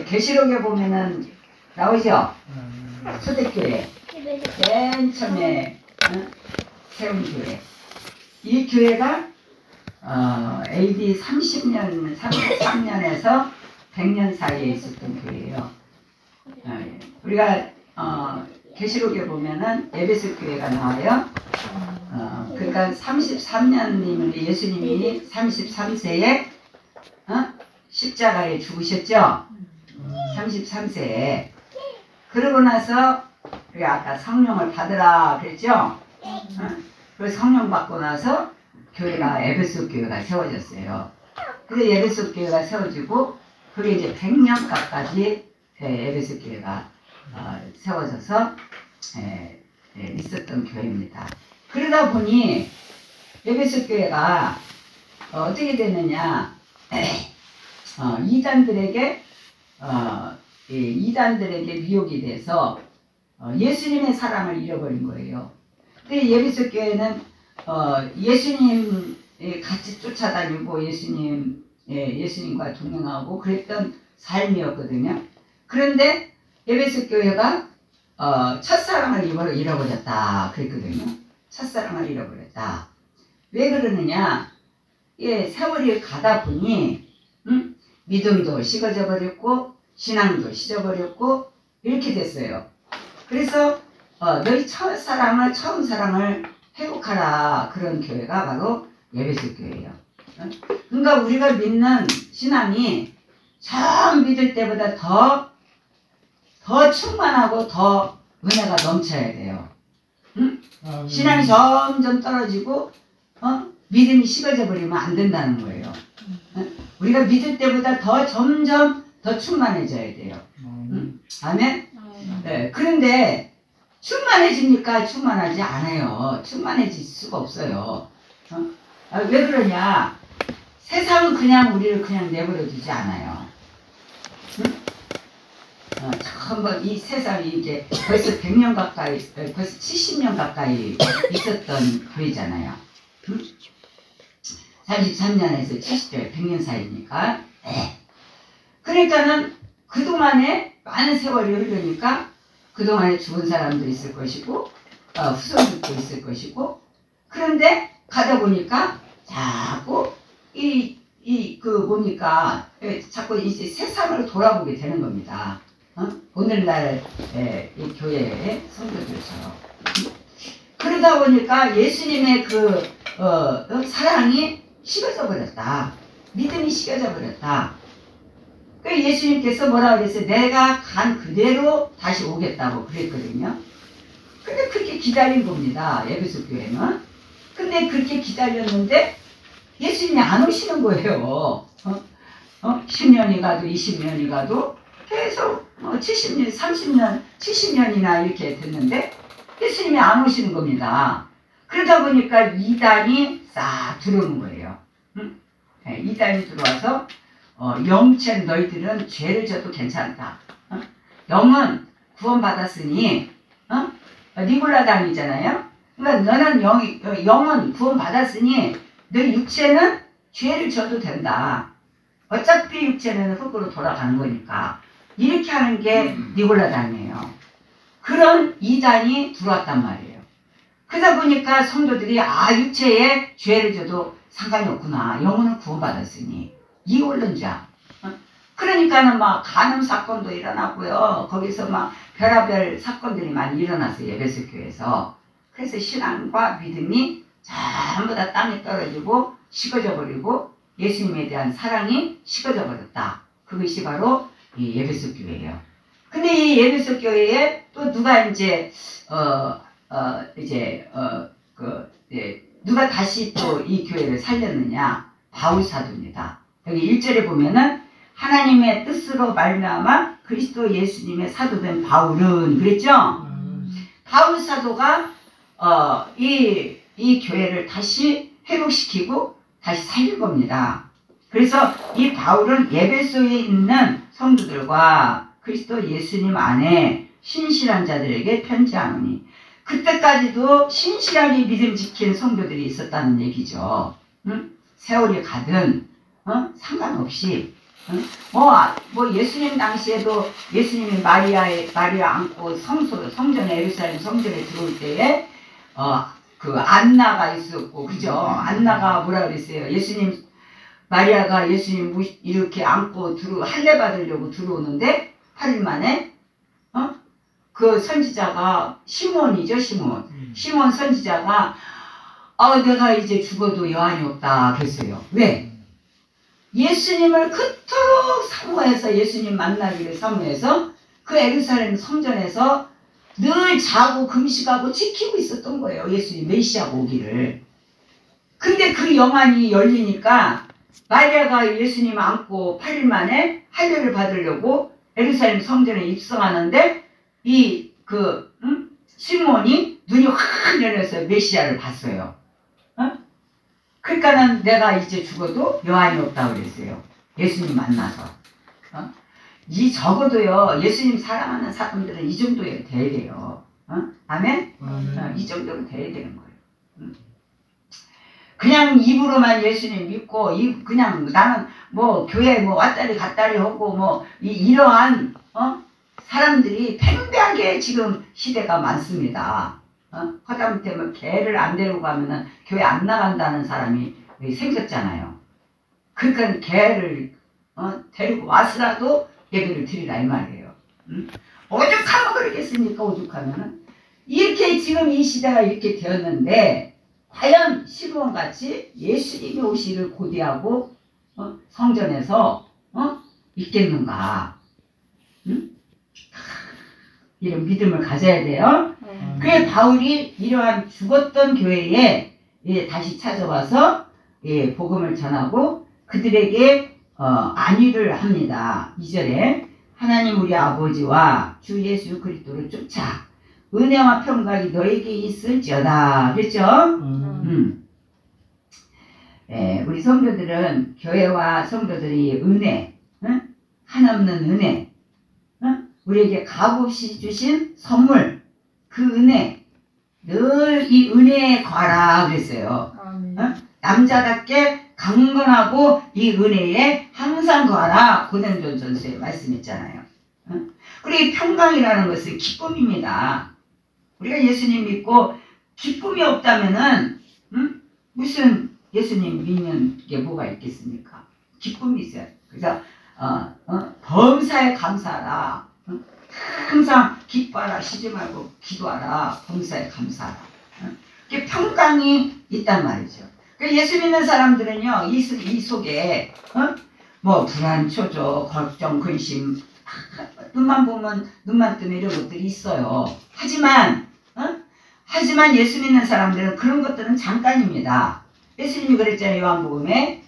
계시록에 보면은 나오죠? 초대교회. 맨 처음에 세운 교회. 이 교회가 AD 30년, 33년에서 100년 사이에 있었던 교회예요. 우리가 계시록에 보면은 에베소 교회가 나와요. 그러니까 33년이면 예수님이 33세에 십자가에 죽으셨죠? 33세에. 그러고 나서 우리가 아까 성령을 받으라 그랬죠? 그래서 성령 받고 나서 교회가 에베소 교회가 세워졌어요. 그래서 에베소 교회가 세워지고 그게 이제 100년 가까이 에베소 교회가 세워져서 있었던 교회입니다. 그러다 보니 에베소 교회가 어떻게 되느냐, 이단들에게 미혹이 돼서 예수님의 사랑을 잃어버린 거예요. 근데 에베소 교회는 예수님 같이 쫓아다니고 예수님과 동행하고 그랬던 삶이었거든요. 그런데 에베소 교회가 첫사랑을 잃어버렸다 그랬거든요. 첫사랑을 잃어버렸다. 왜 그러느냐? 세월이 가다 보니 믿음도 식어져 버렸고 신앙도 식어버렸고 이렇게 됐어요. 그래서 너희 처음 사랑을 회복하라, 그런 교회가 바로 에베소 교회예요. 그러니까 우리가 믿는 신앙이 처음 믿을 때보다 더 충만하고 더 은혜가 넘쳐야 돼요. 신앙이 점점 떨어지고 믿음이 식어져 버리면 안 된다는 거예요. 우리가 믿을 때보다 점점 더 충만해져야 돼요. 아멘? 네, 그런데 충만해지니까 충만하지 않아요. 충만해질 수가 없어요. 왜 그러냐? 세상은 그냥 우리를 그냥 내버려 두지 않아요. 한번 이 세상이 이제 벌써 100년 가까이, 벌써 70년 가까이 있었던 교회잖아요. 33년에서 70년, 100년 사이니까. 그러니까는 그동안에 많은 세월이 흐르니까 그동안에 죽은 사람도 있을 것이고, 후손들도 있을 것이고, 그런데 가다 보니까 자꾸 보니까 자꾸 이제 세상을 돌아보게 되는 겁니다. 오늘날 이 교회의 성도들처럼. 그러다 보니까 예수님의 사랑이 식어져 버렸다. 믿음이 식어져 버렸다. 그 예수님께서 뭐라고 그랬어요? 내가 간 그대로 다시 오겠다고 그랬거든요. 근데 그렇게 기다린 겁니다. 에베소 교회는. 근데 그렇게 기다렸는데 예수님이 안 오시는 거예요. 10년이 가도 20년이 가도 계속 70년, 30년, 70년이나 이렇게 됐는데 예수님이 안 오시는 겁니다. 그러다 보니까 이단이 싹 들어오는 거예요. 이단이 들어와서 영체 너희들은 죄를 져도 괜찮다. 영은 구원받았으니 니골라당이잖아요. 그러니까 너는 영은 구원받았으니 너 육체는 죄를 져도 된다. 어차피 육체는 흙으로 돌아가는 거니까. 이렇게 하는 게 니골라당이에요. 그런 이단이 들어왔단 말이에요. 그러다 보니까 성도들이 육체에 죄를 져도 상관이 없구나. 영혼은 구원받았으니. 이원론자. 그러니까는 막 간음 사건도 일어나고요. 거기서 막 별의별 사건들이 많이 일어났어요. 에베소 교회에서. 그래서 신앙과 믿음이 전부 다 땅에 떨어지고 식어져 버리고 예수님에 대한 사랑이 식어져 버렸다. 그것이 바로 이 에베소 교회예요. 근데 이 에베소 교회에 또 누가 누가 다시 또 이 교회를 살렸느냐? 바울 사도입니다. 여기 1절에 보면은 하나님의 뜻으로 말미암아 그리스도 예수님의 사도된 바울은 그랬죠? 바울 사도가 이 교회를 다시 회복시키고 다시 살린 겁니다. 그래서 이 바울은 에베소에 있는 성도들과 그리스도 예수님 안에 신실한 자들에게 편지하노니, 그때까지도 신실하게 믿음 지킨 성도들이 있었다는 얘기죠. 세월이 가든 상관없이 뭐 예수님 당시에도 예수님이 마리아 안고 성전에 예루살렘 성전에 들어올 때에 그 안나가 있었고, 그죠? 안나가 뭐라 그랬어요? 마리아가 예수님 이렇게 안고 할례 받으려고 들어오는데 8일 만에 그 선지자가 시몬이죠, 시몬 선지자가 내가 이제 죽어도 여한이 없다 그랬어요. 왜? 예수님을 그토록 사모해서, 예수님 만나기를 사모해서 그 예루살렘 성전에서 늘 자고 금식하고 지키고 있었던 거예요. 예수님 메시아가 오기를. 근데 그 영안이 열리니까 마리아가 예수님 안고 8일 만에 할례를 받으려고 예루살렘 성전에 입성하는데 시몬이 눈이 확 열려서 메시아를 봤어요. 그러니까는 내가 이제 죽어도 여한이 없다고 그랬어요. 예수님 만나서. 적어도요, 예수님 사랑하는 사람들은 이 정도에 돼야 돼요. 아멘? 이 정도로 돼야 되는 거예요. 그냥 입으로만 예수님 믿고, 그냥 나는 뭐 교회 뭐 왔다리 갔다리 하고 뭐 이러한 사람들이 팽배하게 지금 시대가 많습니다. 하다못해 뭐 개를 안 데리고 가면은 교회 안 나간다는 사람이 생겼잖아요. 그러니까 개를 데리고 와서라도 예배를 드리라 이 말이에요. 오죽하면 그러겠습니까? 오죽하면은 이렇게 지금 이 시대가 이렇게 되었는데 과연 시므온같이 예수님이 오시기를 고대하고 성전에서 있겠는가? 이런 믿음을 가져야 돼요. 그래 바울이 이러한 죽었던 교회에 다시 찾아와서 복음을 전하고 그들에게 안위를 합니다. 2절에 하나님 우리 아버지와 주 예수 그리스도를 쫓아 은혜와 평강이 너에게 있을지어다 그랬죠? 우리 성도들은 교회와 성도들이 은혜, 한없는 은혜, 우리에게 값없이 주신 선물, 그 은혜, 늘 이 은혜에 거하라 그랬어요. 남자답게 강건하고 이 은혜에 항상 거하라 고린도전서에 말씀했잖아요. 그리고 이 평강이라는 것은 기쁨입니다. 우리가 예수님 믿고 기쁨이 없다면은 무슨 예수님 믿는 게 뭐가 있겠습니까? 기쁨이 있어요. 그래서 범사에 감사하라. 항상 기뻐하라. 쉬지 말고 기도하라. 범사에 감사하라. 이게 평강이 있단 말이죠. 예수 믿는 사람들은요, 이 속에 뭐 불안, 초조, 걱정, 근심, 눈만 보면 눈만 뜨면 이런 것들이 있어요. 하지만 예수 믿는 사람들은 그런 것들은 잠깐입니다. 예수님이 그랬잖아요. 요한복음에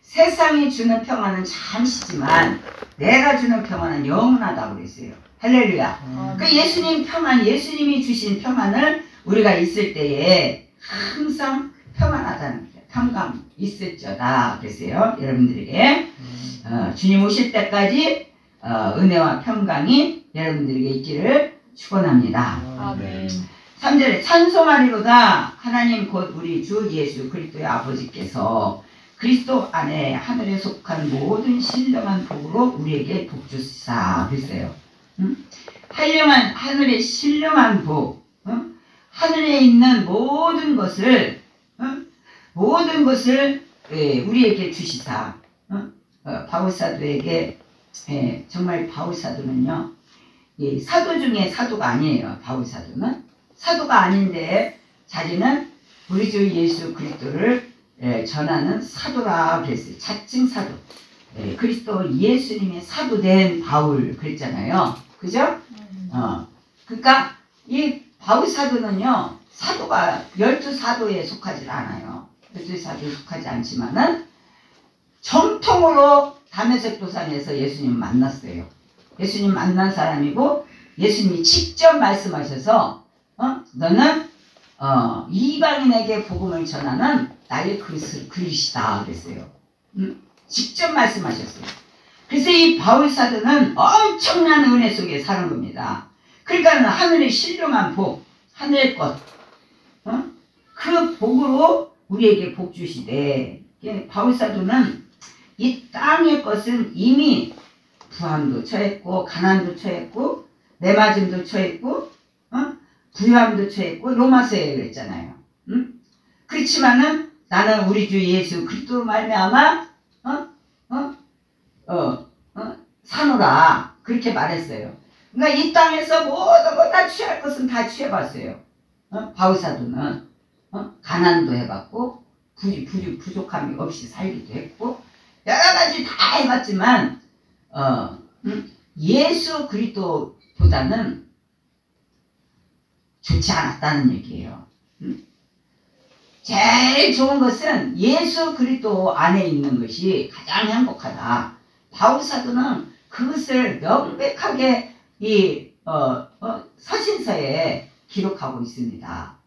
세상이 주는 평안은 잠시지만 내가 주는 평안은 영원하다고 그랬어요. 할렐루야. 그 예수님 평안, 예수님이 주신 평안을 우리가 있을 때에 항상 평안하다는 거예요. 평강 있을저다 그랬어요. 여러분들에게 주님 오실 때까지 은혜와 평강이 여러분들에게 있기를 축원합니다. 아멘. 3절에 찬송하리로다 하나님 곧 우리 주 예수 그리스도의 아버지께서 그리스도 안에 하늘에 속한 모든 신령한 복으로 우리에게 복 주시사 그랬어요. 하늘의 신령한 복, 하늘에 있는 모든 것을 우리에게 주시사. 바울사도에게 정말 바울사도는요, 사도 중에 사도가 아니에요. 바울사도는 사도가 아닌데 자기는 우리 주 예수 그리스도를 전하는 사도라 그랬어요. 자칭 사도. 그리스도 예수님의 사도된 바울 그랬잖아요. 그죠? 그러니까 이 바울 사도는요, 사도가 12사도에 속하지 않아요. 12사도에 속하지 않지만은 정통으로 다메섹 도상에서 예수님 만났어요. 예수님 만난 사람이고 예수님이 직접 말씀하셔서 너는 이방인에게 복음을 전하는 나의 그릇이다 그랬어요. 직접 말씀하셨어요. 그래서 이 바울 사도는 엄청난 은혜 속에 사는 겁니다. 그러니까 하늘의 신령한 복, 하늘의 것, 그 복으로 우리에게 복 주시되 바울 사도는 이 땅의 것은 이미 부함도 처했고 가난도 처했고 내맞음도 처했고 부유함도 처했고 로마서에 그랬잖아요. 그렇지만은 나는 우리 주 예수 그리스도로 말미암아 사노라 그렇게 말했어요. 그러니까 이 땅에서 모든 거 다 취할 것은 다 취해봤어요. 바울사도는 가난도 해봤고 부족함이 없이 살기도 했고 여러 가지 다 해봤지만 예수 그리스도보다는 좋지 않았다는 얘기예요. 제일 좋은 것은 예수 그리스도 안에 있는 것이 가장 행복하다. 바울사도는 그것을 명백하게 이 서신서에 기록하고 있습니다.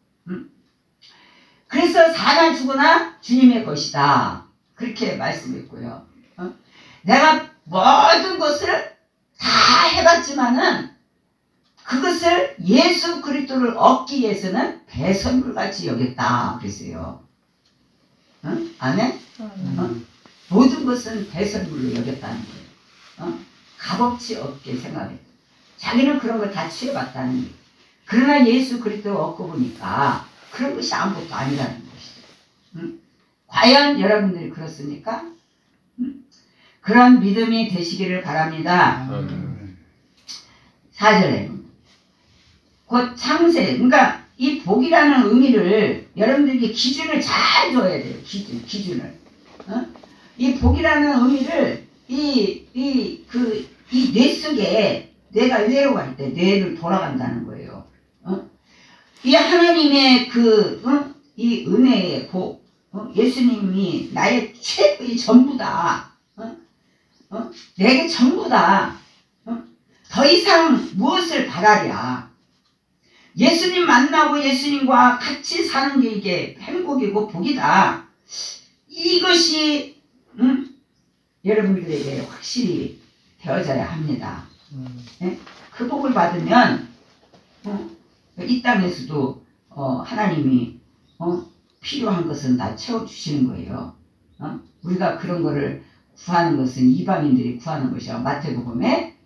그래서 사나 죽으나 주님의 것이다. 그렇게 말씀했고요. 내가 모든 것을 다 해봤지만은 그것을 예수 그리스도를 얻기 위해서는 배선물같이 여겼다 그랬어요. 아멘? 모든 것은 배선물로 여겼다는 거예요. 값어치 없게 생각했다. 자기는 그런 걸 다 취해봤다는 거예요. 그러나 예수 그리스도를 얻고 보니까 그런 것이 아무것도 아니라는 것이죠. 과연 여러분들이 그렇습니까? 그런 믿음이 되시기를 바랍니다. 4절에 곧 창세, 그러니까 이 복이라는 의미를 여러분들에게 기준을 잘 줘야 돼요. 기준을. 이 복이라는 의미를 이 뇌 속에 뇌가 뇌로 갈 때 뇌를 돌아간다는 거예요. 이 하나님의 이 은혜의 복, 예수님이 나의 최고의 전부다. 내게 전부다. 더 이상 무엇을 바라랴. 예수님 만나고 예수님과 같이 사는 게 이게 행복이고 복이다. 이것이 여러분들에게 확실히 되어져야 합니다. 네? 그 복을 받으면 이 땅에서도 하나님이 필요한 것은 다 채워주시는 거예요. 우리가 그런 거를 구하는 것은 이방인들이 구하는 것이야. 마태복음에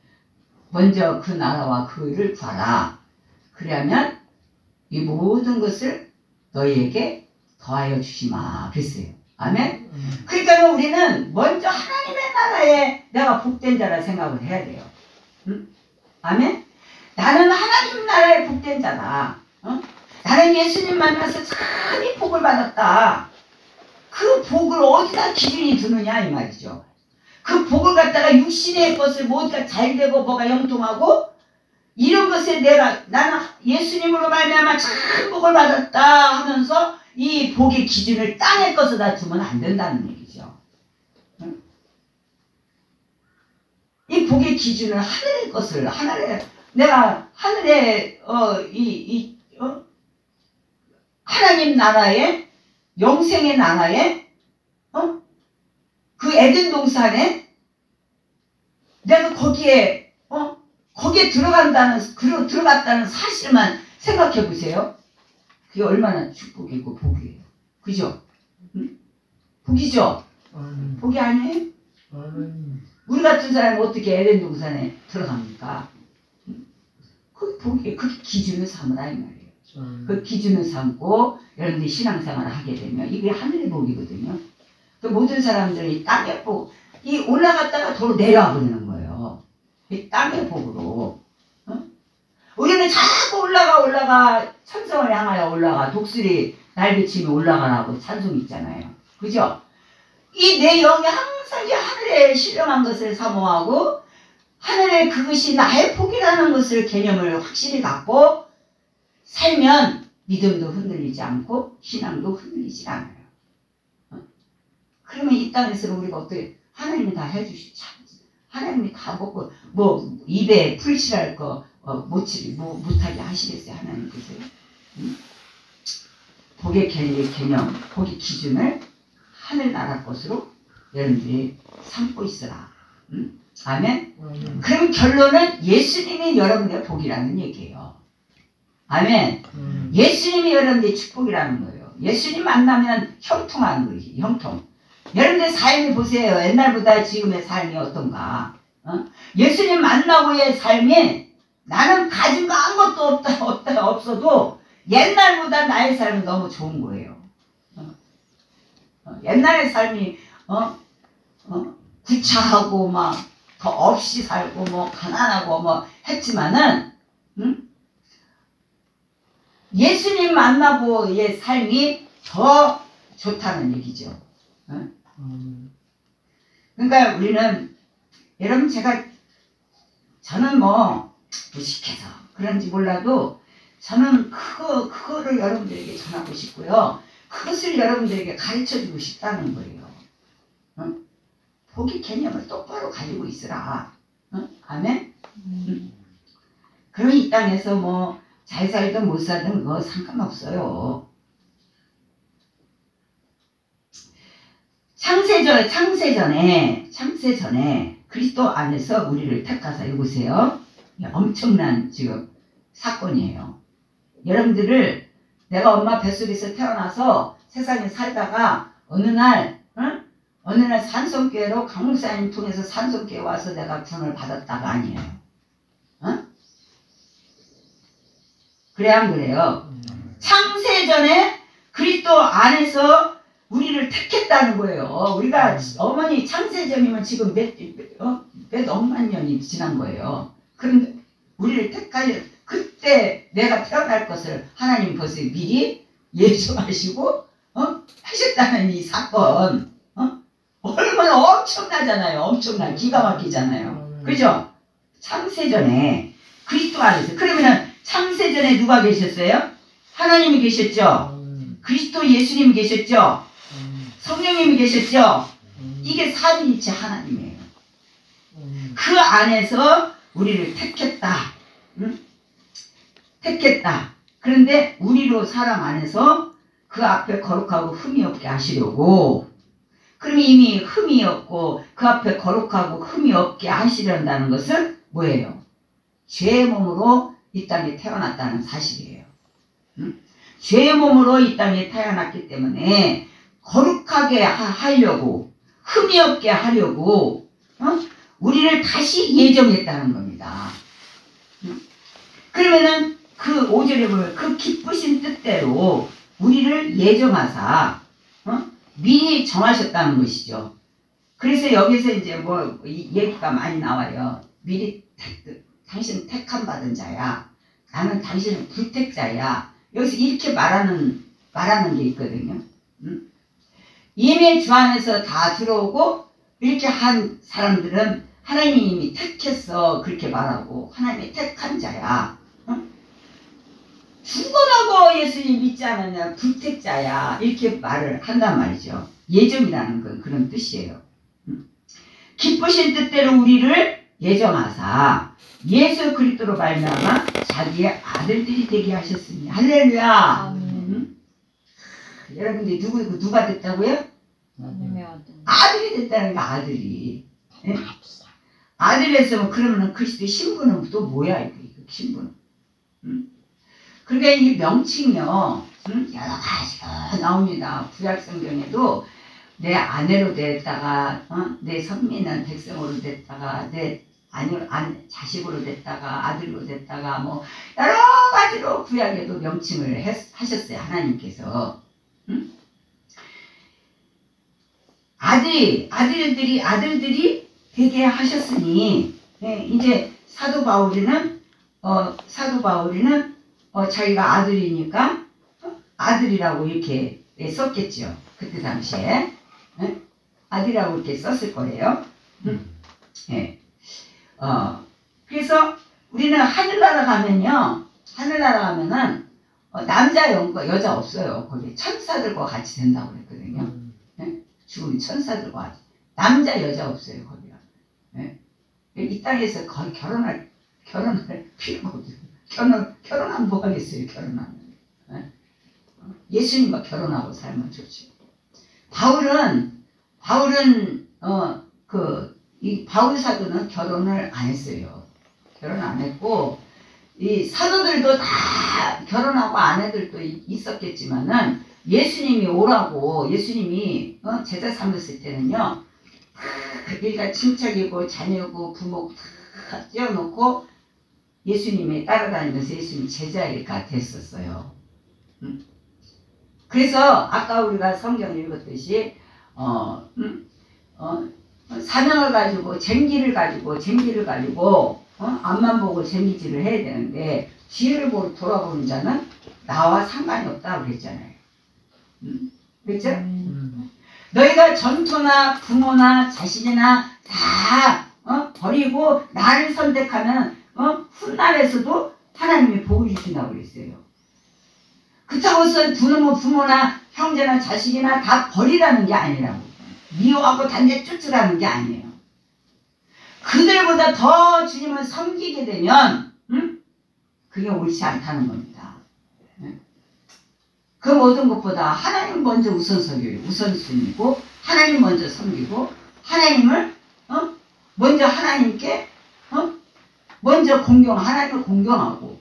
먼저 그 나라와 그 의를 구하라. 그러면 이 모든 것을 너희에게 더하여 주시마 그랬어요. 아멘? 그러니까 우리는 먼저 하나님의 나라에 내가 복된 자라 생각을 해야 돼요. 아멘? 나는 하나님 나라의 복된 자다. 나는 예수님 만나서 참 이 복을 받았다. 그 복을 어디다 기준이 두느냐 이 말이죠. 그 복을 갖다가 육신의 것을 모두가 잘되고 뭐가 형통하고 이런 것에 나는 예수님으로 말미암아 참 복을 받았다 하면서 이 복의 기준을 땅의 것에다 두면 안 된다는 얘기죠. 이 복의 기준을 하늘의 것을 내가 하늘의 하나님 나라에 영생의 나라에 그 에덴 동산에 내가 거기에 들어갔다는 사실만 생각해 보세요. 그게 얼마나 축복이고 복이에요. 그죠? 복이죠? 복이 아니에요? 우리 같은 사람은 어떻게 에덴 동산에 들어갑니까? 그 복이, 그 기준을 삼으라 이 말이에요. 그 기준을 삼고 여러분들이 신앙생활을 하게 되면 이게 하늘의 복이거든요. 또 모든 사람들이 땅의 복, 이 올라갔다가 도로 내려와 버리는 거예요. 이 땅의 복으로. 우리는 자꾸 올라가 천성을 향하여 올라가 독수리 날개치며 올라가라고 찬송 있잖아요. 그죠? 이 내 영이 항상 이 하늘에 신령한 것을 사모하고 하늘의 그것이 나의 복이라는 것을 개념을 확실히 갖고 살면 믿음도 흔들리지 않고 신앙도 흔들리지 않아요. 그러면 이 땅에서 우리가 어떻게 하나님이 다 해주시지. 하나님이 다 먹고 뭐 입에 풀칠할 거 못하게 하시겠어요. 하나님께서. 복의 개념, 복의 기준을 하늘나라 것으로 여러분들이 삼고 있어라. 아멘? 그럼 결론은 예수님이 여러분의 복이라는 얘기예요. 아멘? 예수님이 여러분의 축복이라는 거예요. 예수님 만나면 형통하는 거예요. 형통. 여러분들 삶이 보세요. 옛날보다 지금의 삶이 어떤가. 예수님 만나고의 삶이 나는 가진 거 아무것도 없어도 옛날보다 나의 삶이 너무 좋은 거예요. 옛날의 삶이 구차하고 막 더 없이 살고 뭐 가난하고 뭐 했지만은 예수님 만나고의 삶이 더 좋다는 얘기죠. 그러니까 우리는 여러분 저는 뭐 무식해서 그런지 몰라도 저는 그거를 여러분들에게 전하고 싶고요. 그것을 여러분들에게 가르쳐주고 싶다는 거예요. 포기 개념을 똑바로 가지고 있으라. 아멘? 그럼 이 땅에서 뭐 잘 살든 못 살든 그거 상관없어요. 창세전에 그리스도 안에서 우리를 택하사, 이거 보세요. 엄청난 지금 사건이에요. 여러분들을 내가 엄마 뱃속에서 태어나서 세상에 살다가 어느 날 산성교회로 강목사님 통해서 산성교회 와서 내가 구원을 받았다가 아니에요. 그래 안 그래요? 창세전에 그리스도 안에서 우리를 택했다는 거예요. 우리가 어머니 창세전이면 지금 몇 억만 년이 지난 거예요. 그런데 우리를 택하여 그때 내가 태어날 것을 하나님 벌써 미리 예정하시고 하셨다는 이 사건, 얼마나 엄청나잖아요. 엄청나 기가 막히잖아요. 그죠? 창세전에 그리스도 안에서. 그러면은 창세전에 누가 계셨어요? 하나님이 계셨죠? 그리스도 예수님이 계셨죠? 성령님이 계셨죠? 이게 삼위일체 하나님이에요. 그 안에서 우리를 택했다. 택했다. 그런데 우리로 사람 안에서 그 앞에 거룩하고 흠이 없게 하시려고, 그럼 이미 흠이 없고 그 앞에 거룩하고 흠이 없게 하시려는 것은 뭐예요? 죄의 몸으로 이 땅에 태어났다는 사실이에요. 죄의 몸으로 이 땅에 태어났기 때문에 거룩하게 하려고, 흠이 없게 하려고 우리를 다시 예정했다는 겁니다. 그러면은 그 5절에 보면 그 기쁘신 뜻대로 우리를 예정하사 미리 정하셨다는 것이죠. 그래서 여기서 이제 뭐 얘기가 많이 나와요. 미리 당신 택함 받은 자야. 나는 당신은 불택자야. 여기서 이렇게 말하는 게 있거든요. 이미 주 안에서 다 들어오고 이렇게 한 사람들은 하나님이 택했어, 그렇게 말하고, 하나님이 택한 자야. 죽어라고 예수님 믿지 않았냐, 불택자야, 이렇게 말을 한단 말이죠. 예정이라는 건 그런 뜻이에요. 기쁘신 뜻대로 우리를 예정하사 예수 그리스도로 말미암아 자기의 아들들이 되게 하셨으니. 할렐루야. 여러분들이 누가 됐다고요? 아들이 됐다는 게 아들이. 네? 아들이 했으면 그러면 그리스도의 신분은 또 뭐야, 이거 신분. 그러니까 이 명칭이요, 여러 가지가 나옵니다. 구약 성경에도 내 아내로 됐다가, 내 선민은 백성으로 됐다가, 내 자식으로 됐다가, 아들로 됐다가, 뭐 여러 가지로 구약에도 명칭을 하셨어요, 하나님께서. 아들들이 되게 하셨으니, 네, 이제 사도 바울이는 자기가 아들이니까 아들이라고 이렇게 썼겠죠. 그때 당시에. 네? 아들이라고 이렇게 썼을 거예요. 네. 그래서 우리는 하늘나라 가면은 남자 여자 없어요. 거기 천사들과 같이 된다고 그랬거든요. 네? 죽은 천사들과 같이. 남자 여자 없어요, 거기가. 네? 이 땅에서 거의 결혼할 필요가 없어요. 결혼하면 뭐 하겠어요, 결혼하면. 네? 예수님과 결혼하고 살면 좋죠. 바울은 이 바울 사도는 결혼을 안 했어요. 결혼 안 했고, 이 사도들도 다 결혼하고 아내들도 있었겠지만은 예수님이 오라고 예수님이 제자 삼았을 때는요. 일단 친척이고 자녀고 부모고 다 띄워놓고 예수님이 따라다니면서 예수님 제자일까 됐었어요. 그래서 아까 우리가 성경을 읽었듯이 사명을 가지고 쟁기를 가지고 앞만 보고 쟁기질을 해야 되는데 뒤를 보고 돌아보는 자는 나와 상관이 없다고 그랬잖아요. 그렇죠? 너희가 전토나 부모나 자식이나 다 버리고 나를 선택하면 훗날에서도 하나님이 복을 주신다고 그랬어요. 그렇다고 해서 부모나 형제나 자식이나 다 버리라는 게 아니라고. 미워하고 단대 쫓으라는 게 아니에요. 그들보다 더 주님을 섬기게 되면 그게 옳지 않다는 겁니다. 그 모든 것보다 하나님 먼저 우선순위고 하나님 먼저 섬기고 하나님을 먼저 하나님께 먼저 하나님을 공경하고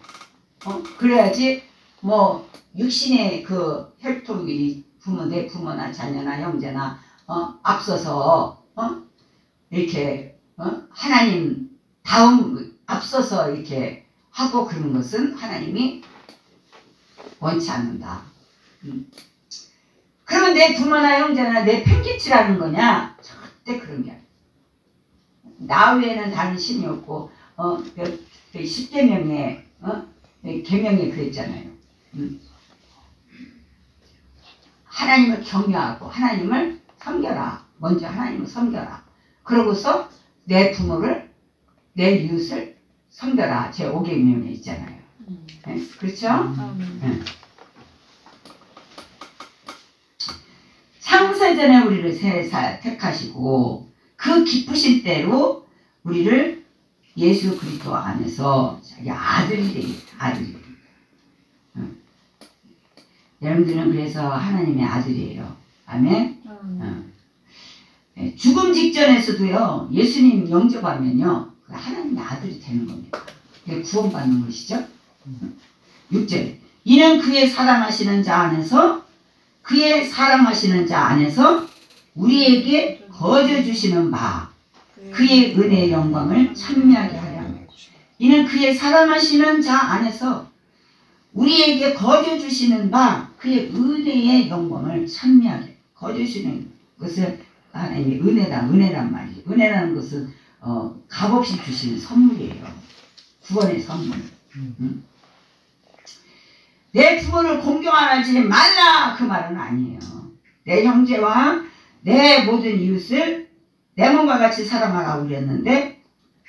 그래야지 뭐 육신의 그 혈통이 내 부모나 자녀나 형제나 앞서서 이렇게 하나님 앞서서 이렇게 하고 그런 것은 하나님이 원치 않는다. 그러면 내 부모나 형제나 내 팽개치라는 거냐? 절대 그런 게 아니야. 나 외에는 다른 신이 없고 10계명에 계명에 그랬잖아요. 하나님을 경외하고 하나님을 섬겨라. 먼저 하나님을 섬겨라. 그러고서 내 부모를 내 이웃을 섬겨라. 제 5계명에 있잖아요. 네? 그렇죠? 네. 창세전에 우리를 택하시고 그 기쁘신 때로 우리를 예수 그리스도 안에서 자기 아들이 되겠다. 아들이. 여러분들은 그래서 하나님의 아들이에요. 아멘. 죽음 직전에서도요. 예수님 영접하면요. 하나님의 아들이 되는 겁니다. 그게 구원받는 것이죠. 6절. 이는 그의 사랑하시는 자 안에서 우리에게 거저 주시는 바 그의 은혜의 영광을 찬미하게 하려 합니다. 이는 그의 사랑하시는 자 안에서 우리에게 거저 주시는 바 그의 은혜의 영광을 찬미하게. 거저 주시는 것은 하나님의 은혜란 말이에요. 은혜라는 것은 값없이 주시는 선물이에요. 구원의 선물. 내 부모를 공경하지 말라 그 말은 아니에요. 내 형제와 내 모든 이웃을 내 몸과 같이 사랑하라고 그랬는데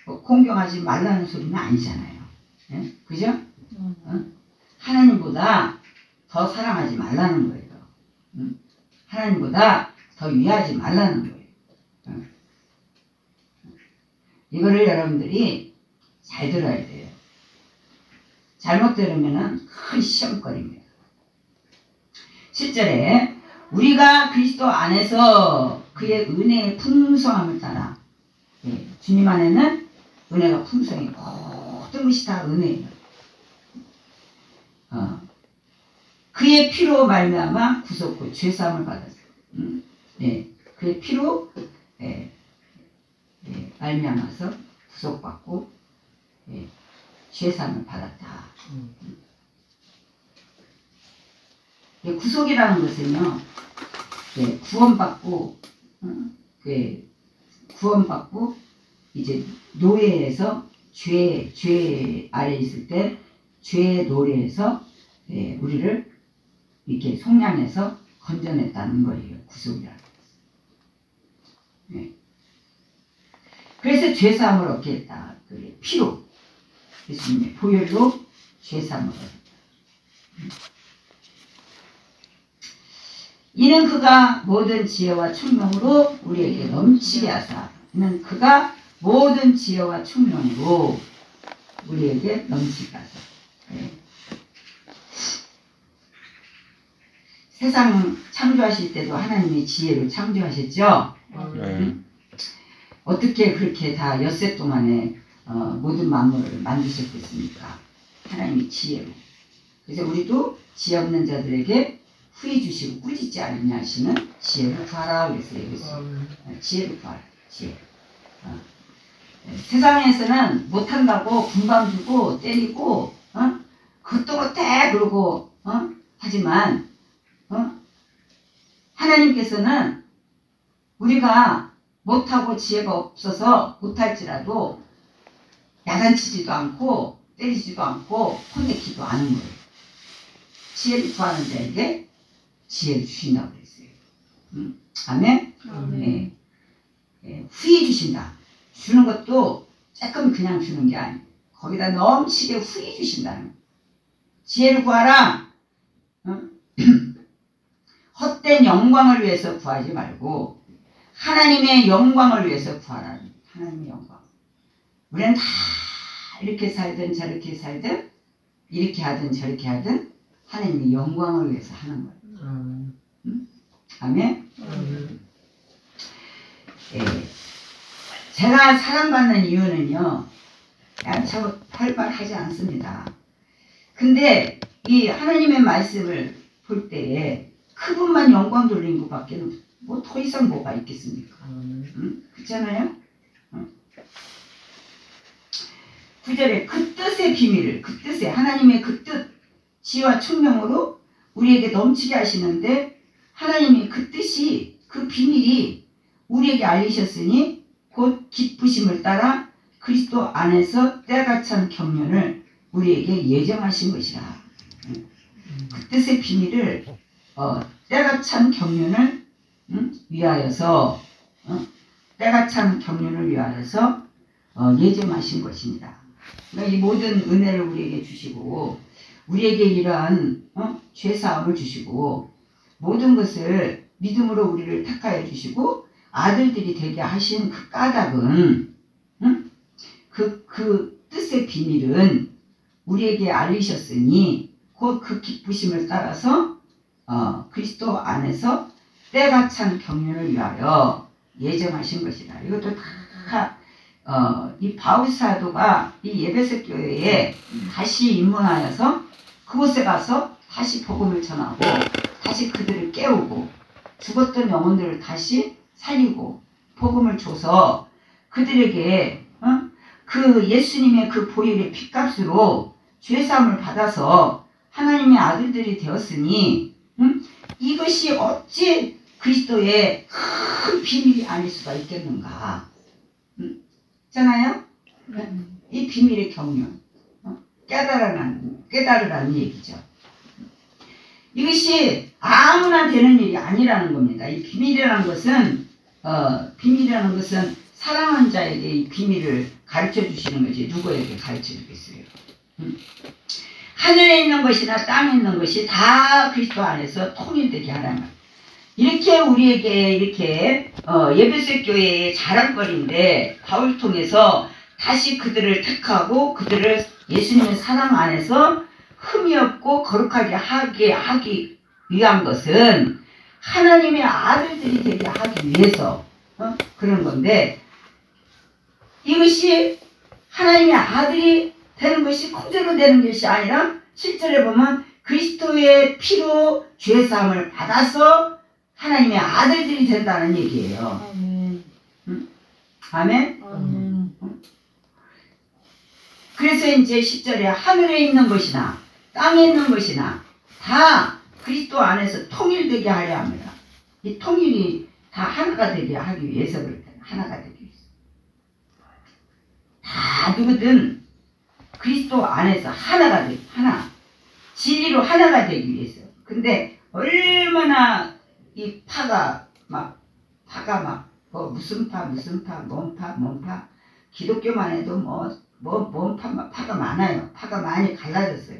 공경하지 말라는 소리는 아니잖아요. 네? 그죠? 하나님보다 더 사랑하지 말라는 거예요. 하나님보다 더 위하지 말라는 거예요. 이거를 여러분들이 잘 들어야 돼요. 잘못 들으면 큰 시험거리입니다. 7절에 우리가 그리스도 안에서 그의 은혜의 풍성함을 따라 주님 안에는 은혜가 풍성해요. 모든 것이 다 은혜예요. 그의 피로 말미암아 구속고 죄사함을 받았어요. 그의 피로 말미암아서 구속받고 죄사함을 받았다. 구속이라는 것은요, 구원받고 이제 노예에서 죄 아래 있을 때 죄의 노래에서 우리를 이렇게 속량해서 건져냈다는 거예요. 구속이라는 것은. 그래서 죄사함을 얻게 했다. 피로 예수님의 보혈로 죄사함을 얻었다. 이는 그가 모든 지혜와 총명으로 우리에게 넘치게 하사. 이는 그가 모든 지혜와 총명으로 우리에게 넘치게 하사. 세상 창조하실 때도 하나님이 지혜로 창조하셨죠? 어떻게 그렇게 다 엿새 동안에 모든 만물을 만드셨겠습니까? 하나님이 지혜로. 그래서 우리도 지혜 없는 자들에게 후히 주시고 꾸짖지 않느냐 하시는 지혜를 구하라 그랬어요. 그래서 지혜를 구하라. 지혜. 세상에서는 못한다고 분방 주고 때리고 그것도 못해 그러고 하지만 하나님께서는 우리가 못하고 지혜가 없어서 못할지라도 야단치지도 않고 때리지도 않고 혼내키도 않은 거예요. 지혜를 구하는 자에게 지혜를 주신다고 그랬어요. 아멘? 네. 후히 주신다. 주는 것도 조금 그냥 주는 게 아니에요. 거기다 넘치게 후히 주신다는 거예요. 지혜를 구하라. 헛된 영광을 위해서 구하지 말고 하나님의 영광을 위해서 구하라. 하나님의 영광. 우리는 다 이렇게 살든 저렇게 살든 이렇게 하든 저렇게 하든 하나님의 영광을 위해서 하는 거예요. 아멘? 예. 제가 사랑받는 이유는요, 얌차고 활발하지 않습니다. 근데 이 하나님의 말씀을 볼 때에 그분만 영광 돌린 것밖에 뭐 더 이상 뭐가 있겠습니까? 그렇잖아요? 9절에 그 뜻의 비밀을, 그 뜻의 하나님의 그 뜻, 지혜와 총명으로 우리에게 넘치게 하시는데 하나님이 그 뜻이, 그 비밀이 우리에게 알리셨으니 곧 기쁘심을 따라 그리스도 안에서 때가 찬 경륜을 우리에게 예정하신 것이라. 그 뜻의 비밀을 때가 찬 경륜을 위하여서 때가 찬 경륜을 위하여서 예정하신 것입니다. 그러니까 이 모든 은혜를 우리에게 주시고 우리에게 이러한 죄사함을 주시고 모든 것을 믿음으로 우리를 택하여 주시고 아들들이 되게 하신 그 까닭은 그 뜻의 비밀은 우리에게 알리셨으니 곧 그 기쁘심을 따라서 그리스도 안에서 때가 찬 경륜을 위하여 예정하신 것이다. 이것도 다 이 바울 사도가 이 에베소 교회에 다시 입문하여서 그곳에 가서 다시 복음을 전하고 다시 그들을 깨우고 죽었던 영혼들을 다시 살리고 복음을 줘서 그들에게 그 예수님의 그 보혈의 핏값으로 죄사함을 받아서 하나님의 아들들이 되었으니 이것이 어찌 그리스도의 큰 비밀이 아닐 수가 있겠는가. 있잖아요? 이 비밀의 경륜 깨달으라는 얘기죠. 이것이 아무나 되는 일이 아니라는 겁니다. 이 비밀이라는 것은 사랑하는 자에게 이 비밀을 가르쳐 주시는 거지 누구에게 가르쳐 주겠어요. 하늘에 있는 것이나 땅에 있는 것이 다 그리스도 안에서 통일되게 하라는 거예요. 이렇게 우리에게 이렇게 에베소 교회의 자랑거리인데 바울 통해서 다시 그들을 택하고 그들을 예수님의 사랑 안에서 흠이 없고 거룩하게 하기 위한 것은 하나님의 아들들이 되게 하기 위해서 그런 건데 이것이 하나님의 아들이 되는 것이空대로 되는 것이 아니라 실제로 보면 그리스도의 피로 죄사함을 받아서 하나님의 아들들이 된다는 얘기예요. 아멘? 그래서 이제 10절에 하늘에 있는 것이나 땅에 있는 것이나 다 그리스도 안에서 통일되게 하려 합니다. 이 통일이 다 하나가 되게 하기 위해서 그렇다. 하나가 되기 위해서. 다 누구든 그리스도 안에서 하나가 되기, 하나. 진리로 하나가 되기 위해서. 근데 얼마나 이 파가 막 무슨 파, 뭔 파, 기독교만 해도 파가 많아요. 파가 많이 갈라졌어요.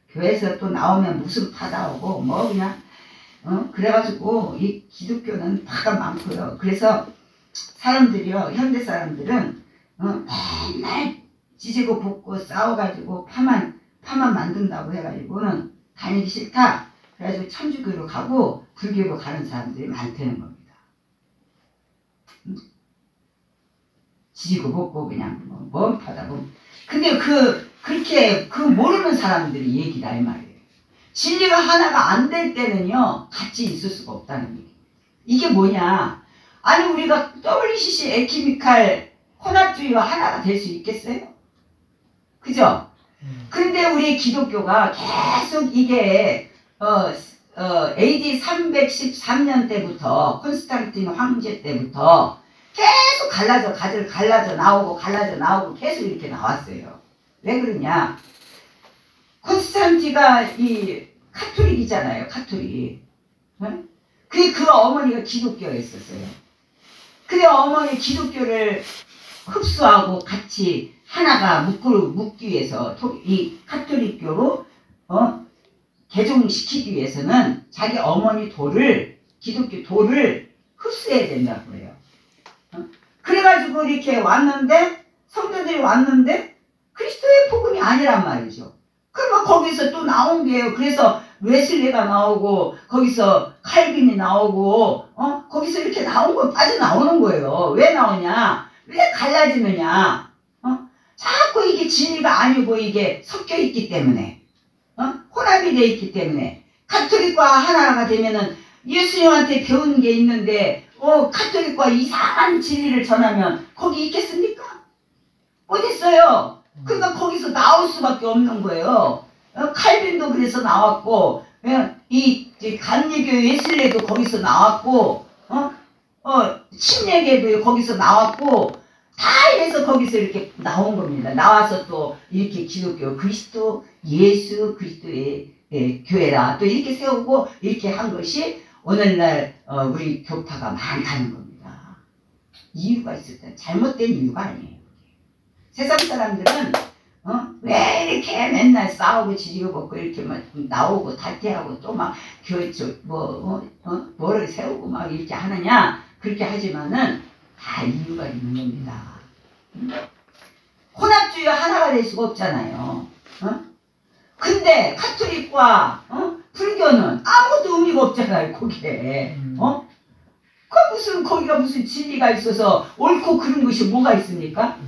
교회에서 또 나오면 무슨 파다 오고, 그냥, 그래가지고, 이 기독교는 파가 많고요. 그래서 사람들이요, 현대 사람들은, 맨날 지지고 볶고 싸워가지고 파만 만든다고 해가지고는 다니기 싫다. 그래가지고 천주교로 가고 불교로 가는 사람들이 많다는 겁니다. 지지고 볶고 그냥 파다 보면. 근데 그렇게 모르는 사람들이 얘기다 이 말이에요. 진리가 하나가 안 될 때는요, 같이 있을 수가 없다는 얘기. 이게 뭐냐? 아니, 우리가 WCC 에키미칼 혼합주의와 하나가 될 수 있겠어요? 그죠? 그런데 우리 기독교가 계속 이게, AD 313년 때부터, 콘스탄틴 황제 때부터 계속 갈라져 나오고 계속 이렇게 나왔어요. 왜 그러냐? 콘스탄티가 이 카톨릭이잖아요. 카톨릭. 응? 그 어머니가 기독교였었어요. 근데 어머니 기독교를 흡수하고 같이 하나가 묶기 위해서 이 카톨릭교로 개종시키기 위해서는 자기 어머니 기독교 도를 흡수해야 된다고 그래요. 그래가지고 이렇게 왔는데, 성도들이 왔는데 그리스도의 복음이 아니란 말이죠. 그러면 거기서 또 나온 게요. 그래서 웨슬리가 나오고 거기서 칼빈이 나오고 거기서 이렇게 나온 거 빠져나오는 거예요. 왜 나오냐? 왜 갈라지느냐? 자꾸 이게 진리가 아니고 이게 섞여 있기 때문에, 혼합이 되어 있기 때문에. 카톨릭과 하나가 되면은 예수님한테 배운 게 있는데 카톨릭과 이상한 진리를 전하면 거기 있겠습니까? 어딨어요? 그러니까 거기서 나올 수밖에 없는 거예요. 칼빈도 그래서 나왔고, 이 감리교 웨슬레도 거기서 나왔고, 침례계도 거기서 나왔고, 다 이래서 거기서 이렇게 나온 겁니다. 나와서 또 이렇게 기독교 그리스도 예수 그리스도의 교회라 또 이렇게 세우고 이렇게 한 것이 오늘날 우리 교파가 많다는 겁니다. 이유가 있을 때 잘못된 이유가 아니에요. 세상 사람들은 왜 이렇게 맨날 싸우고 지지고 먹고 이렇게 막 나오고 탈퇴하고 또 막 교회 뭐를 세우고 막 이렇게 하느냐? 그렇게 하지만은 다 이유가 있는 겁니다. 혼합주의가 하나가 될 수가 없잖아요. 근데 카톨릭과 불교는 아무것도 의미가 없잖아요. 거기에. 거기가 무슨 진리가 있어서 옳고 그른 것이 뭐가 있습니까?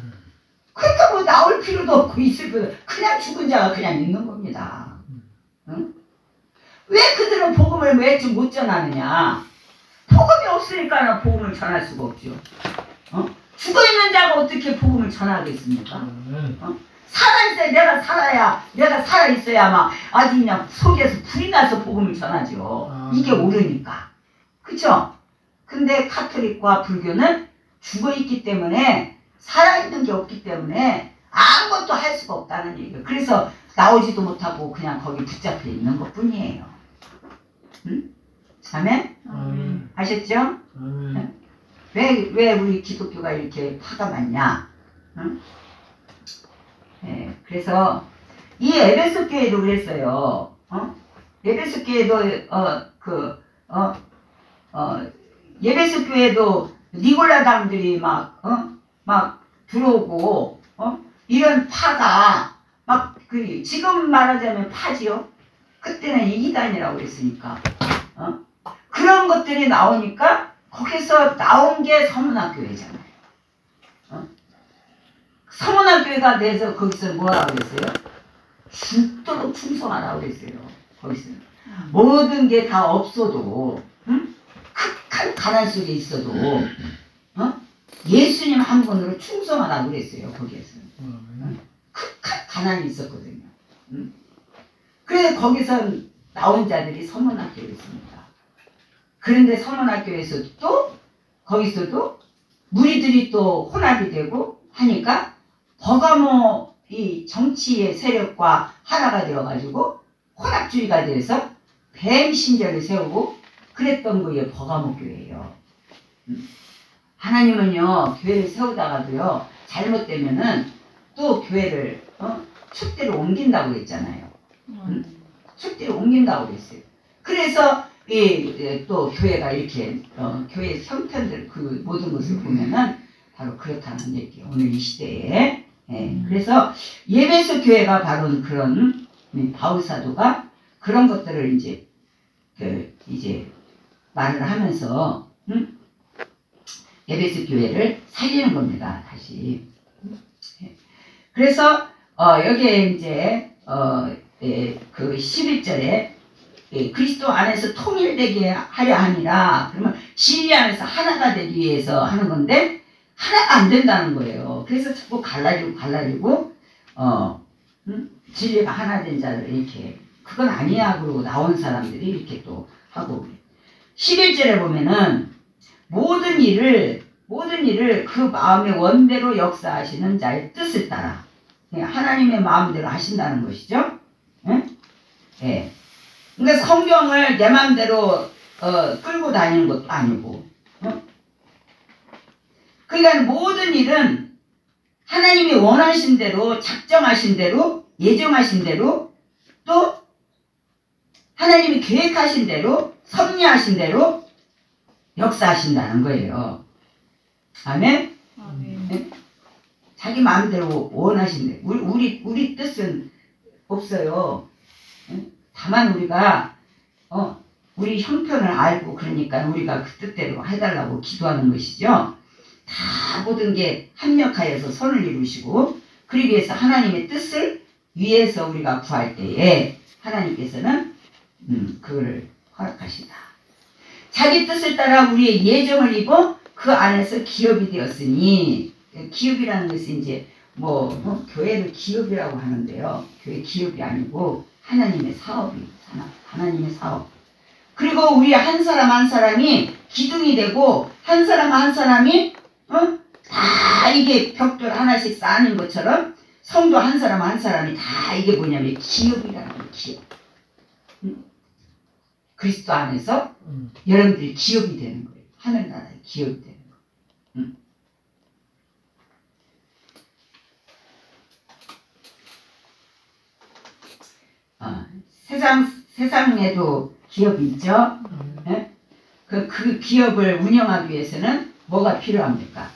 그러니까 뭐 나올 필요도 없고 있을 거 그냥 죽은 자가 그냥 있는 겁니다. 왜 그들은 복음을 왜 좀 못 전하느냐? 복음이 없으니까 복음을 전할 수가 없죠. 죽어있는 자가 어떻게 복음을 전하겠습니까? 살아있어야 내가 살아있어야 막 아주 그냥 속에서 불이 나서 복음을 전하죠. 이게 옳으니까. 그쵸? 근데 카톨릭과 불교는 죽어있기 때문에 살아있는 게 없기 때문에 아무것도 할 수가 없다는 얘기예요. 그래서 나오지도 못하고 그냥 거기 붙잡혀 있는 것 뿐이에요. 응? 아멘? 아셨죠? 왜 우리 기독교가 이렇게 파가 많냐? 응? 네, 그래서 이 에베소 교회도 그랬어요. 에베소 교회도 에베소 교회도 니골라당들이 막 들어오고 이런 파가 막 지금 말하자면 파지요. 그때는 이단이라고 그랬으니까 그런 것들이 나오니까 거기서 나온 게 서문학교회잖아요. 서문학교회가 돼서 거기서 뭐라고 그랬어요? 죽도록 충성하라고 그랬어요. 거기서 모든 게 다 없어도 극한 가난 속에 있어도 예수님 한 분으로 충성하라고 그랬어요. 거기에서 극한 가난이 있었거든요. 그래서 거기서 나온 자들이 서문학교였습니다. 그런데 서문학교에서도 또 거기서도 무리들이 또 혼합이 되고 하니까 버가모 이 정치의 세력과 하나가 되어가지고 혼합주의가 돼서 뱀 신전을 세우고 그랬던 거에 버가모 교회예요. 하나님은요 교회를 세우다가도요 잘못되면은 또 교회를 축대로 옮긴다고 했잖아요. 축대로 옮긴다고 그랬어요. 그래서 또 교회가 이렇게 교회 형편들 그 모든 것을 보면은 바로 그렇다는 얘기예요. 오늘 이 시대에. 그래서 에베소 교회가 바로 그런 바울 사도가 그런 것들을 이제 말을 하면서 에베소 교회를 살리는 겁니다. 다시. 그래서 여기에 이제 그 11절에 그리스도 안에서 통일되게 하려 함이라. 그러면 진리 안에서 하나가 되기 위해서 하는 건데 하나가 안 된다는 거예요. 그래서 자꾸 갈라지고 진리가 하나 된 자를 이렇게 그건 아니야 그러고 나온 사람들이 이렇게 또 하고 11절에 보면은 모든 일을 그 마음의 원대로 역사하시는 자의 뜻을 따라 하나님의 마음대로 하신다는 것이죠. 예. 그러니까 성경을 내 마음대로 끌고 다니는 것도 아니고 그러니까 모든 일은 하나님이 원하신 대로 작정하신 대로 예정하신 대로 또 하나님이 계획하신 대로 섭리하신 대로 역사하신다는 거예요. 아멘? 네? 자기 마음대로 원하신 대로 우리 뜻은 없어요. 다만 우리가 우리 형편을 알고 그러니까 우리가 그 뜻대로 해달라고 기도하는 것이죠. 다 모든 게 합력하여서 선을 이루시고 그러기 위해서 하나님의 뜻을 위해서 우리가 구할 때에 하나님께서는 그걸 허락하신다. 자기 뜻을 따라 우리의 예정을 입어 그 안에서 기업이 되었으니 기업이라는 것이 이제 교회를 기업이라고 하는데요. 교회 기업이 아니고 하나님의 사업이 하나님의 사업. 그리고 우리 한 사람 한 사람이 기둥이 되고 한 사람 한 사람이 다 이게 벽돌 하나씩 쌓는 것처럼 성도 한 사람 한 사람이 다 이게 뭐냐면 기업이라는 거예요. 기업. 그리스도 안에서 여러분들이 기업이 되는 거예요. 하늘나라의 기업이 되는 거예요. 세상에도 기업이 있죠. 그 기업을 운영하기 위해서는 뭐가 필요합니까?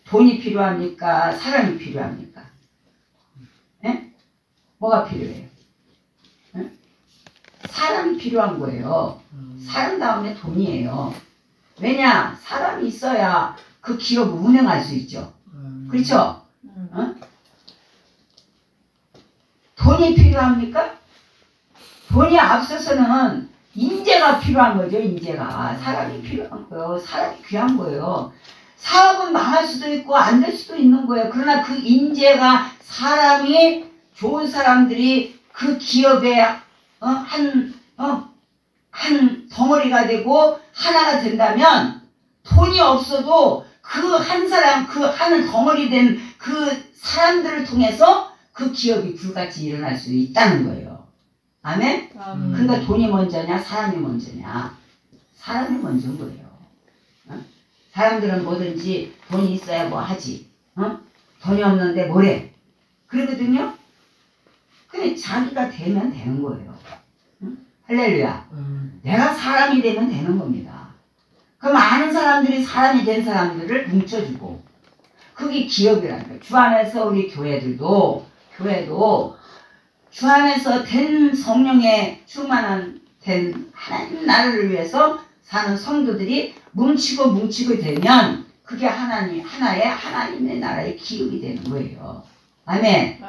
돈이 필요합니까? 사람이 필요합니까? 뭐가 필요해요? 사람이 필요한 거예요. 사람 다음에 돈이에요. 왜냐? 사람이 있어야 그 기업을 운영할 수 있죠. 그렇죠? 돈이 필요합니까? 돈이 앞서서는 인재가 필요한 거죠. 인재가. 사람이 필요한 거예요. 사람이 귀한 거예요. 사업은 망할 수도 있고 안 될 수도 있는 거예요. 그러나 그 인재가 사람이 좋은 사람들이 그 기업에 한 덩어리가 되고 하나가 된다면 돈이 없어도 그 한 사람 그 한 덩어리 된 그 sa람들을 통해서 그 기업이 불같이 일어날 수 있다는 거예요. 아멘? 그러니까 돈이 먼저냐 사람이 먼저냐? 사람이 먼저인 거예요. 사람들은 뭐든지 돈이 있어야 뭐 하지. 돈이 없는데 뭐래? 그러거든요. 근데 자기가 되면 되는 거예요. 할렐루야. 내가 사람이 되면 되는 겁니다. 그럼 많은 사람들이 사람이 된 사람들을 뭉쳐주고 그게 기업이라는 거예요. 주 안에서 우리 교회도 주 안에서 된 성령의 충만한 된 하나님 나라를 위해서 사는 성도들이 뭉치고 되면 그게 하나님의 나라의 기업이 되는 거예요. 아멘.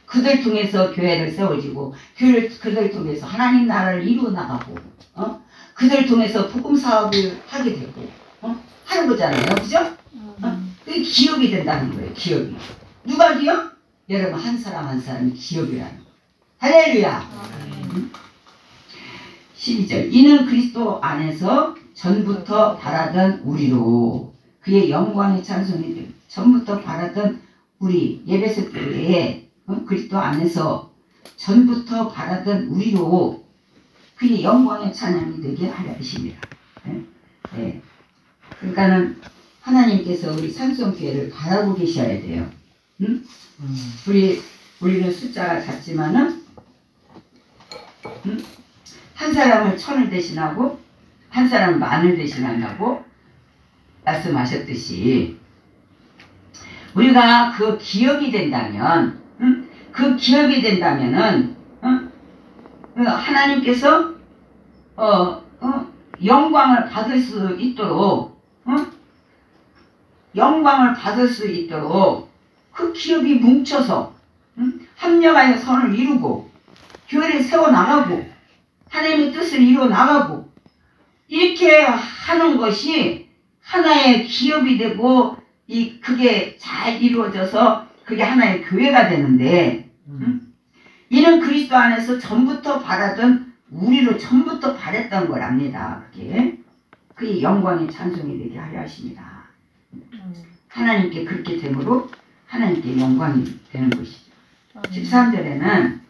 그들 통해서 교회를 세워지고 그들 통해서 하나님 나라를 이루어 나가고 그들 통해서 복음 사업을 하게 되고 하는 거잖아요. 그죠? 그게 기업이 된다는 거예요. 기업이. 누가 기업? 여러분 한 사람 한 사람이 기업이라는 거예요. 할렐루야. 12절 이는 그리스도 안에서 전부터 바라던 우리로 그의 영광의 찬송이 전부터 바라던 우리 예배석 교회에 그리스도 안에서 전부터 바라던 우리로 그의 영광의 찬양이 되게 하려 하십니다. 네. 그러니까는 하나님께서 우리 산성교회를 바라고 계셔야 돼요. 우리는 숫자가 작지만은 한 사람을 1000을 대신하고 한 사람을 10,000을 대신한다고 말씀하셨듯이 우리가 그 기업이 된다면 하나님께서 영광을 받을 수 있도록 그 기업이 뭉쳐서 합력하여 선을 이루고 교회를 세워나가고 하나님의 뜻을 이루어 나가고 이렇게 하는 것이 하나의 기업이 되고 그게 잘 이루어져서 그게 하나의 교회가 되는데 이는 그리스도 안에서 전부터 바라던 우리로 전부터 바랬던 거랍니다. 그게 영광의 찬송이 되게 하려 하십니다. 하나님께 그렇게 되므로 하나님께 영광이 되는 것이죠. 13절에는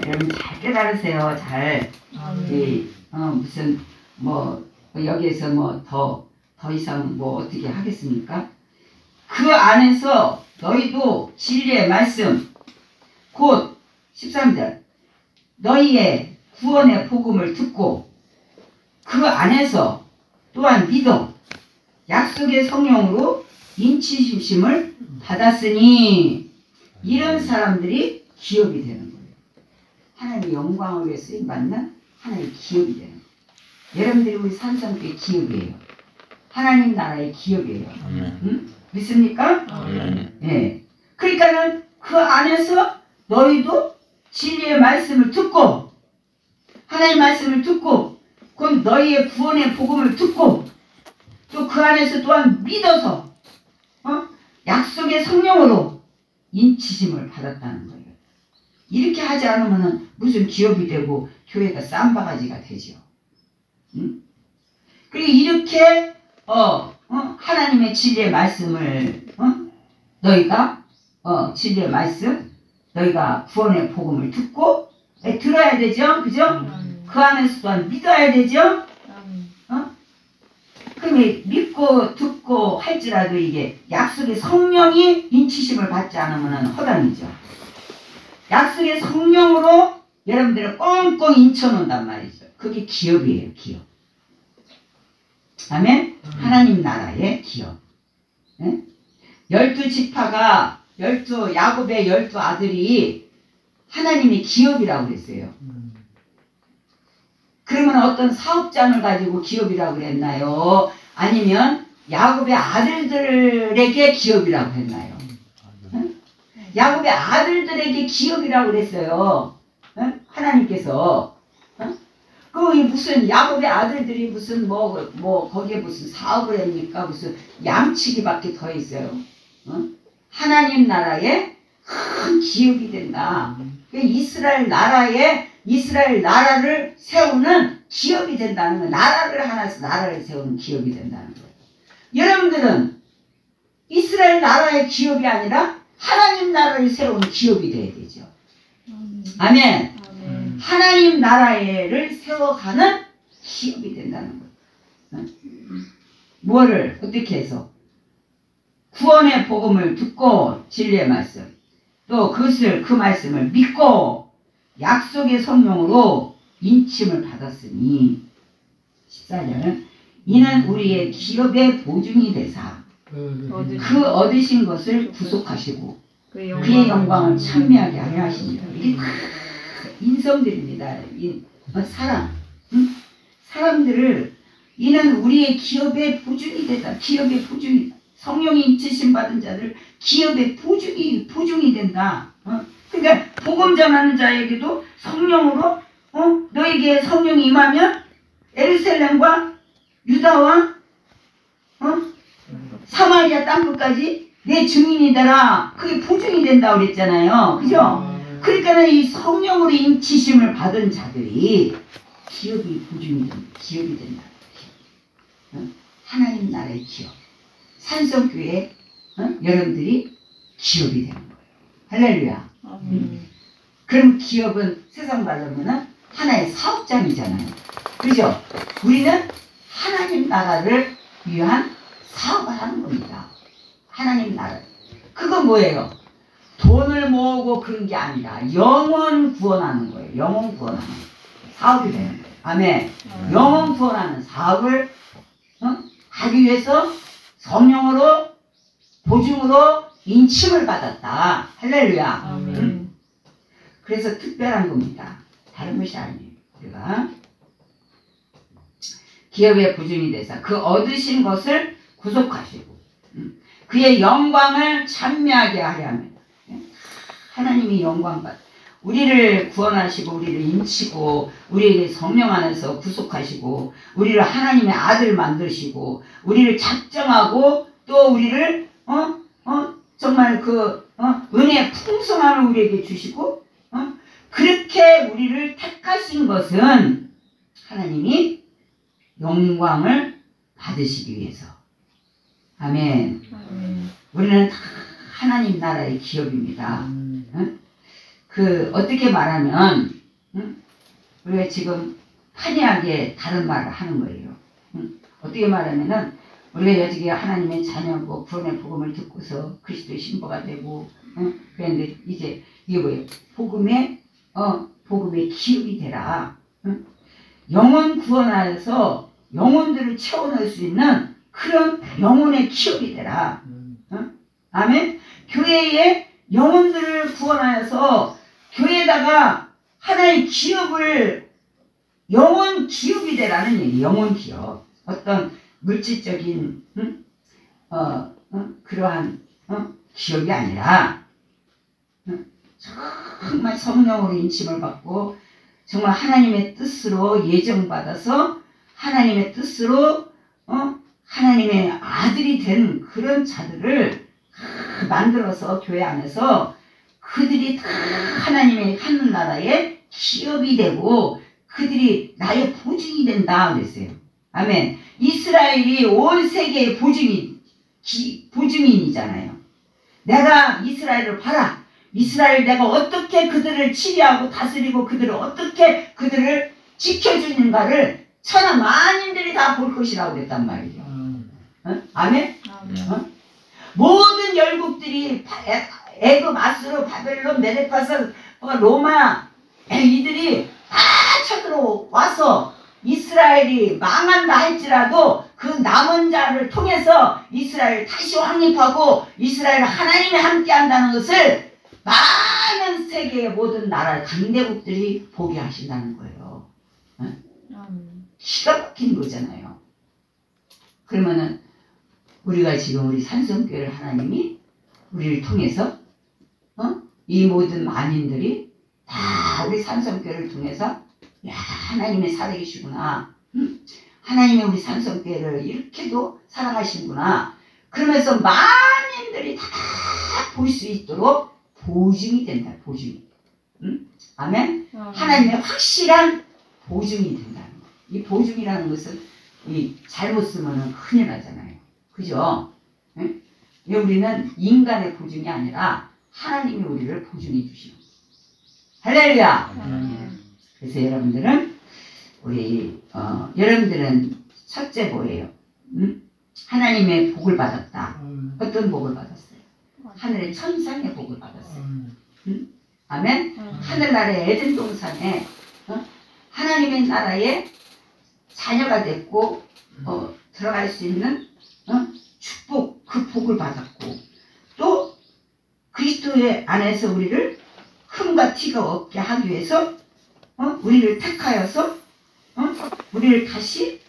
여러분 잘 깨달으세요. 잘 무슨 여기에서 더 이상 어떻게 하겠습니까? 그 안에서 너희도 진리의 말씀 곧 13절 너희의 구원의 복음을 듣고 그 안에서 또한 믿어 약속의 성령으로 인치심을 받았으니 이런 사람들이 기업이 되는 거예요. 하나님의 영광을 위해 쓰임받는 하나님의 기업이 되는 거예요. 여러분들이 우리 산성교회 기업이에요. 하나님 나라의 기업이에요. 응? 믿습니까? 네. 그러니까는 그 안에서 너희도 진리의 말씀을 듣고 하나님의 말씀을 듣고 그럼 너희의 구원의 복음을 듣고 또 그 안에서 또한 믿어서 약속의 성령으로 인치심을 받았다는 거예요. 이렇게 하지 않으면 무슨 기업이 되고 교회가 쌈바가지가 되죠. 응? 그리고 이렇게 하나님의 진리의 말씀을 너희가 진리의 말씀 너희가 구원의 복음을 듣고 들어야 되죠. 그죠? 그 안에서 또한 믿어야 되죠. 그러면 믿고 듣고 할지라도 이게 약속의 성령이 인치심을 받지 않으면 허당이죠. 약속의 성령으로 여러분들을 꽁꽁 인쳐놓는단 말이죠. 그게 기업이에요. 기업. 아멘? 하나님 나라의 기업. 네? 12지파가 야곱의 12아들이 하나님의 기업이라고 그랬어요. 그러면 어떤 사업장을 가지고 기업이라고 그랬나요? 아니면 야곱의 아들들에게 기업이라고 했나요? 야곱의 아들들에게 기업이라고 그랬어요. 하나님께서. 그 무슨 야곱의 아들들이 무슨 거기에 무슨 사업을 합니까? 무슨 양치기밖에 더 있어요. 하나님 나라의 큰 기업이 된다. 이스라엘 나라를 세우는 기업이 된다는 거예요. 나라를 하나서 나라를 세우는 기업이 된다는 거예요. 여러분들은 이스라엘 나라의 기업이 아니라 하나님 나라를 세우는 기업이 돼야 되죠. 아멘. 하나님 나라를 세워가는 기업이 된다는 거예요. 뭐를 어떻게 해서 구원의 복음을 듣고 진리의 말씀 또 그 말씀을 믿고 약속의 성령으로 인침을 받았으니 14절은 이는 우리의 기업의 보증이 되사 그 얻으신 것을 구속하시고 그의 영광을 찬미하게 하려 하십니다. 이게 인성들입니다. 사람 사람들을 이는 우리의 기업의 보증이 되다. 기업의 보증이 성령이 인치심 받은 자들 기업의 보증이 된다. 그러니까 복음 전하는 자에게도 성령으로 너에게 성령이 임하면 예루살렘과 유다와 사마리아 땅끝까지 내 증인이 되라. 그게 보증이 된다고 그랬잖아요. 그죠? 그러니까 이 성령으로 인치심을 받은 자들이 기업이 보증이 된다. 기업이 된다. 하나님 나라의 기업. 산성교회 여러분들이 기업이 되는 거예요. 할렐루야. 그럼 기업은 세상 말로는 하나의 사업장이잖아요. 그죠? 우리는 하나님 나라를 위한 사업을 하는 겁니다. 하나님 나라. 그건 뭐예요? 돈을 모으고 그런 게 아니라 영혼 구원하는 거예요. 영혼 구원하는 사업이 되는 거예요. 아멘. 영혼 구원하는 사업을 하기 위해서 성령으로 보증으로 인침을 받았다. 할렐루야. 그래서 특별한 겁니다. 다른 것이 아니에요. 우리가 기업의 보증이 돼서 그 얻으신 것을 구속하시고 그의 영광을 찬미하게 하려 합니다. 하나님이 영광 받. 우리를 구원하시고 우리를 인치고 우리에게 성령 안에서 구속하시고 우리를 하나님의 아들 만드시고 우리를 작정하고 또 우리를 정말 은혜의 풍성함을 우리에게 주시고 그렇게 우리를 택하신 것은 하나님이 영광을 받으시기 위해서. 아멘. 우리는 다 하나님 나라의 기업입니다. 어떻게 말하면 우리가 지금 판이하게 다른 말을 하는 거예요. 어떻게 말하면은 우리가 여지게 하나님의 자녀고 구원의 복음을 듣고서 그리스도의 신부가 되고 그런데 이제 이게 뭐예요? 복음의 기업이 되라. 영혼 구원하여서 영혼들을 채워넣을 수 있는 그런 영혼의 기업이 되라. 아멘. 교회의 영혼들을 구원하여서 교회에다가 하나의 기업을 영혼 기업이 되라는 얘기. 영혼 기업. 어떤 물질적인 그러한 기업이 아니라 정말 성령으로 인침을 받고 정말 하나님의 뜻으로 예정받아서 하나님의 뜻으로 하나님의 아들이 된 그런 자들을 만들어서 교회 안에서 그들이 다 하나님의 하늘나라의 기업이 되고 그들이 나의 보증이 된다 그랬어요. 아멘. 이스라엘이 온 세계의 보증인이잖아요. 내가 이스라엘을 봐라. 이스라엘 내가 어떻게 그들을 치리하고 다스리고 그들을 지켜주는가를 천하 만인들이 다 볼 것이라고 그랬단 말이죠. 아멘? 모든 열국들이 애굽, 아수르, 바벨론, 메데파스, 로마 이들이 다 쳐들어와서 이스라엘이 망한다 할지라도 그 남은 자를 통해서 이스라엘을 다시 확립하고 이스라엘 하나님이 함께 한다는 것을 많은 세계의 모든 나라 강대국들이 보게 하신다는 거예요. 기가 막힌 거잖아요. 그러면은 우리가 지금 우리 산성교회를 하나님이 우리를 통해서 이 모든 만인들이 다 우리 산성교회를 통해서 야 하나님의 사역이시구나. 하나님이 우리 산성교회를 이렇게도 사랑하시는구나. 그러면서 만인들이 다 볼 수 있도록 보증이 된다. 보증이. 아멘. 하나님의 확실한 보증이 된다는 거. 이 보증이라는 것은 잘못 쓰면 큰일 나잖아요. 그죠? 응? 우리는 인간의 보증이 아니라 하나님이 우리를 보증해 주시는 거예요. 할렐루야! 그래서 여러분들은 여러분들은 첫째 뭐예요? 하나님의 복을 받았다. 어떤 복을 받았어요? 하늘의 천상의 복을 받았어요. 아멘? 하늘나라의 에덴 동산에 하나님의 나라의 자녀가 됐고 들어갈 수 있는 축복, 그 복을 받았고 또 그리스도의 안에서 우리를 흠과 티가 없게 하기 위해서 우리를 택하여서 우리를 다시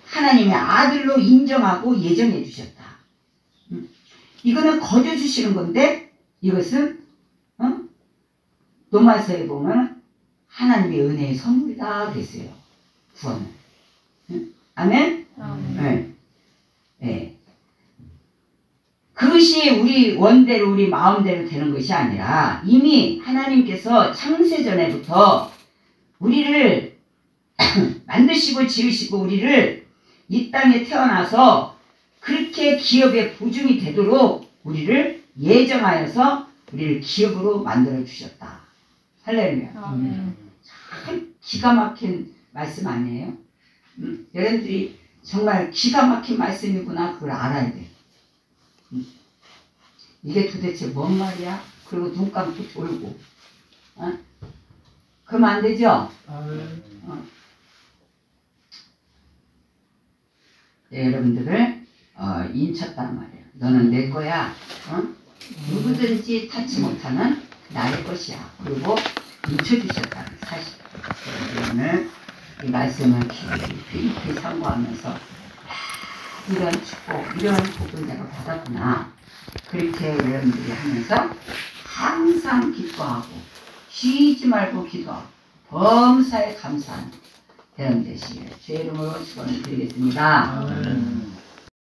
하나님의 아들로 인정하고 예정해 주셨다. 이거는 거저 주시는 건데 이것은 로마서에 보면 하나님의 은혜의 선물이다 그랬어요. 구원은. 아멘? 네. 네. 그것이 우리 원대로 우리 마음대로 되는 것이 아니라 이미 하나님께서 창세전에부터 우리를 만드시고 지으시고 우리를 이 땅에 태어나서 그렇게 기업의 보증이 되도록 우리를 예정하여서 우리를 기업으로 만들어 주셨다. 할렐루야. 참 기가 막힌 말씀 아니에요? 여러분들이 정말 기가 막힌 말씀이구나 그걸 알아야 돼. 이게 도대체 뭔 말이야? 그리고 눈 감고 졸고 그러면 안 되죠? 네, 여러분들을 인쳤단 말이에요. 너는 내 거야. 누구든지 타치 못하는 나의 것이야. 그리고 인쳐주셨다는 사실. 오늘 이 말씀을 깊이 상고하면서 이런 축복, 이런 복을 내가 받았구나. 그렇게 여러분들이 하면서 항상 기뻐하고 쉬지 말고 기도하고 범사에 감사하는 대응 되시길 주의 이름으로 축원을 드리겠습니다. 아멘.